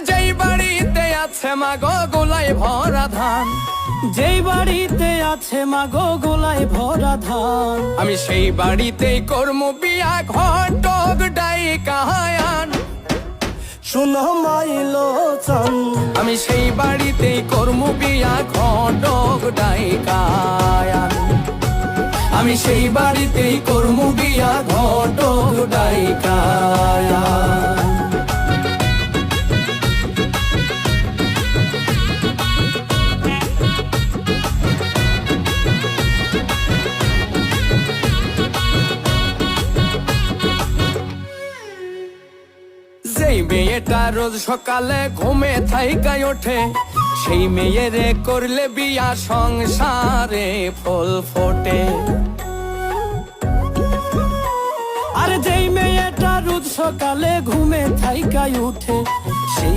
যেই বাড়িতে আছে মাগো গোলায় ভরা ধান, যেই বাড়িতে আছে মাগো গোলায় ভরা ধান, আমি সেই বাড়িতেই করমু বিয়া ঘটক ডাইকায়ান। শুনো মাইলো চান, আমি সেই বাড়িতেই করমু বিয়া ঘটক ডাইকায়ান। আমি সেই বাড়িতেই করমু বিয়া ঘটক ডাইকায়ান। যেই মেয়েটা রোজ সকালে ঘুমে থাইকায় ওঠে, সেই মেয়েরে করলে বিয়া সংসারে ফুল ফোটে। আর যেই মেয়েটা রোজ সকালে ঘুমে থাইকায় উঠে, সেই